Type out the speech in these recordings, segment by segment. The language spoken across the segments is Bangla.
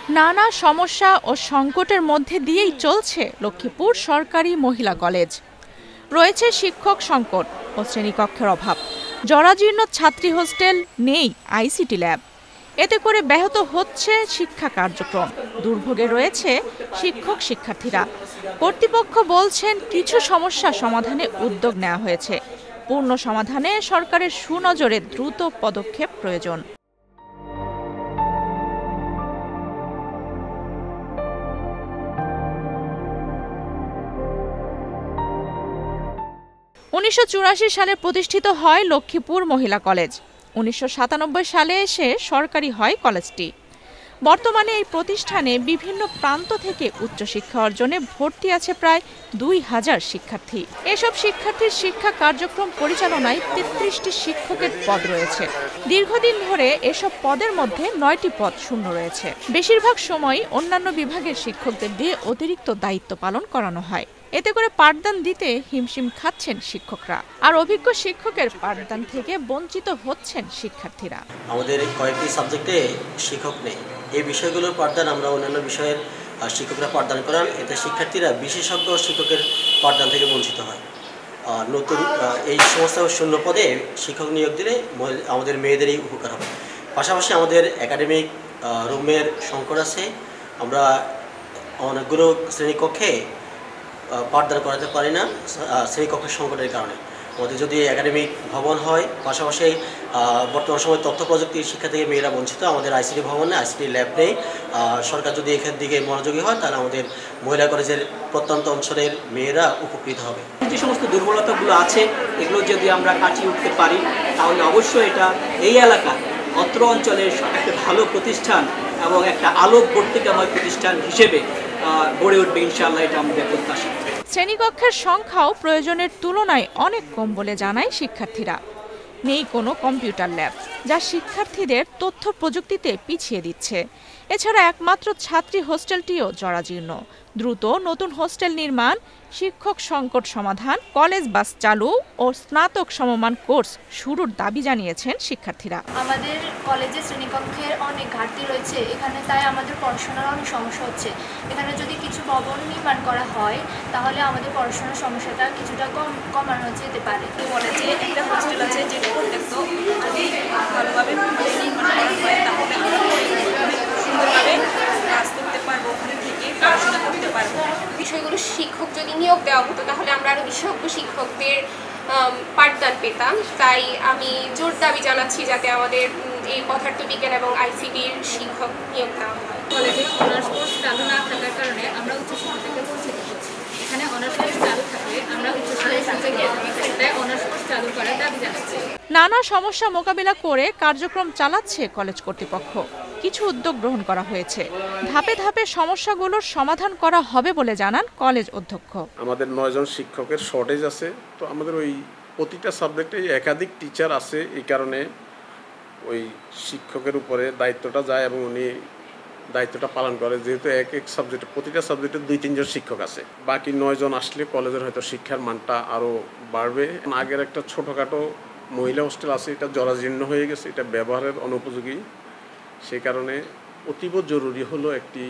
নানা সমস্যা ও সংকটের মধ্যে দিয়েই চলছে লক্ষ্মীপুর সরকারি মহিলা কলেজ। রয়েছে শিক্ষক সংকট ও শ্রেণীকক্ষের অভাব, জরাজীর্ণ ছাত্রী হোস্টেল, নেই আইসিটি ল্যাব। এতে করে ব্যাহত হচ্ছে শিক্ষা কার্যক্রম, দুর্ভোগে রয়েছে শিক্ষক শিক্ষার্থীরা। কর্তৃপক্ষ বলছেন কিছু সমস্যা সমাধানে উদ্যোগ নেওয়া হয়েছে, পূর্ণ সমাধানে সরকারের সুনজরে দ্রুত পদক্ষেপ প্রয়োজন। 1984 সালে প্রতিষ্ঠিত হয় লক্ষ্মীপুর মহিলা কলেজ। 1997 সালে এসে সরকারি হয় কলেজটি। বর্তমানে এই প্রতিষ্ঠানে বিভিন্ন প্রান্ত থেকে উচ্চশিক্ষা অর্জনে ভর্তি আছে প্রায় 2000 শিক্ষার্থী। এসব শিক্ষার্থীর শিক্ষা কার্যক্রম পরিচালনায় 33টি শিক্ষকের পদ রয়েছে। দীর্ঘদিন ধরে এসব পদের মধ্যে 9টি পদ শূন্য রয়েছে। বেশিরভাগ সময়ই অন্যান্য বিভাগের শিক্ষকদের দিয়ে অতিরিক্ত দায়িত্ব পালন করানো হয়। এতে করে পাঠদান দিতে হিমশিম খাচ্ছেন শিক্ষকরা, আর অভিজ্ঞ শিক্ষকের পাঠদান থেকে বঞ্চিত হচ্ছেন শিক্ষার্থীরা। আমাদের কয়েকটি সাবজেক্টে শিক্ষক নেই, এই বিষয়গুলোর পাঠদান আমরা অন্যান্য বিষয়ের শিক্ষকরা পাঠদান করান, এতে শিক্ষার্থীরা বিশেষজ্ঞ শিক্ষকের পাঠদান থেকে বঞ্চিত হয়। নতুন এই সমস্ত শূন্য পদে শিক্ষক নিয়োগ দিলে আমাদের মেয়েদেরই উপকার হবে। পাশাপাশি আমাদের একাডেমিক রুমের সংকট আছে, আমরা অনেকগুলো শ্রেণীকক্ষে পাঠদান করাতে পারি না শ্রেণীকক্ষের সংকটের কারণে। আমাদের যদি একাডেমিক ভবন হয়, পাশাপাশি বর্তমান সময় তথ্য প্রযুক্তির শিক্ষা থেকে মেয়েরা বঞ্চিত। আমাদের আইসিটি ভবন নেই, আইসিটি ল্যাব নেই। সরকার যদি এখান দিকে মনোযোগী হয় তাহলে আমাদের মহিলা কলেজের প্রত্যন্ত অঞ্চলের মেয়েরা উপকৃত হবে। যে সমস্ত দুর্বলতাগুলো আছে এগুলো যদি আমরা কাটিয়ে উঠতে পারি তাহলে অবশ্যই এটা এই এলাকা অত্র অঞ্চলের একটা ভালো প্রতিষ্ঠান এবং একটা আলোকবর্তিকাময় প্রতিষ্ঠান হিসেবে গড়ে উঠবে ইনশাআল্লাহ, এটা আমাদের প্রত্যাশা। শ্রেণীকক্ষের সংখ্যাও প্রয়োজনের তুলনায় অনেক কম বলে জানায় শিক্ষার্থীরা। নেই কোনো কম্পিউটার ল্যাব, যা শিক্ষার্থীদের তথ্য প্রযুক্তিতে পিছিয়ে দিচ্ছে। এছাড়া একমাত্র ছাত্রী হোস্টেলটিও জরাজীর্ণ। দ্রুত নতুন হোস্টেল নির্মাণ, শিক্ষক সংকট সমাধান, কলেজ বাস চালু ও স্নাতক সমমান কোর্স শুরুর দাবি জানিয়েছেন শিক্ষার্থীরা। আমাদের কলেজে শ্রেণীকক্ষের অনেক ঘাটতি রয়েছে এখানে, তাই আমাদের পড়াশোনার অনেক সমস্যা হচ্ছে। এখানে যদি কিছু ভবন নির্মাণ করা হয় তাহলে আমাদের পড়াশোনার সমস্যাটা কিছুটা কমানো যেতে পারে। কলেজে একটা হোস্টেল আছে, যেটা প্রত্যেকটা যদি ভালোভাবে নির্মাণ করা হয় তাহলে আমরা সুন্দরভাবে কাজ করতে পারবো, ওখানে থেকে পড়াশোনা করতে পারবো। বিষয়গুলো শিক্ষক যদি নিয়োগ দেওয়া হতো তাহলে আমরা আরও বিশেষজ্ঞ শিক্ষকদের পাঠদান পেতাম। তাই আমি জোর দাবি জানাচ্ছি যাতে আমাদের এই পদার্থবিজ্ঞান এবং আইসিটির শিক্ষক নিয়োগ দেওয়া হয়। কলেজে অনার্স কোর্স চালু না থাকার কারণে আমরা উচ্চশিক্ষা থেকে বঞ্চিত হচ্ছি। এখানে অনার্স কোর্স চালু থাকলে আমরা উচ্চশিক্ষা থেকে অনার্স কোর্স চালু করার দাবি জানাচ্ছি। নানা সমস্যা মোকাবিলা করে কার্যক্রম চালাচ্ছে কলেজ কর্তৃপক্ষ। কিছু উদ্যোগ গ্রহণ করা হয়েছে, ধাপে ধাপে সমস্যাগুলোর সমাধান করা হবে বলে জানান কলেজ অধ্যক্ষ। আমাদের 9 জন শিক্ষকের শর্টেজ আছে, তো আমাদের ওই প্রতিটা সাবজেক্টে একাধিক টিচার আছে, এই কারণে ওই শিক্ষকের উপরে দায়িত্বটা যায় এবং উনি দায়িত্বটা পালন করে। যেহেতু এক সাবজেক্টে প্রতিটা সাবজেক্টে 2-3 জন শিক্ষক আছে, বাকি 9 জন আসলে কলেজের হয়তো শিক্ষার মানটা আরও বাড়বে। আগের একটা ছোটোখাটো মহিলা হোস্টেল আছে, এটা জরাজীর্ণ হয়ে গেছে, এটা ব্যবহারের অনুপযোগী। সেই কারণে অতীব জরুরি হলো একটি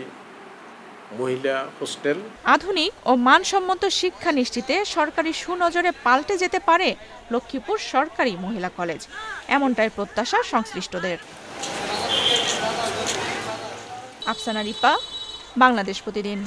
মহিলা হোস্টেল। আধুনিক ও মানসম্মত শিক্ষা নিশ্চিতে সরকারি সুনজরে পাল্টে যেতে পারে লক্ষ্মীপুর সরকারি মহিলা কলেজ, এমনটাই প্রত্যাশা সংশ্লিষ্টদের। আফসানা রিপা, বাংলাদেশ প্রতিদিন।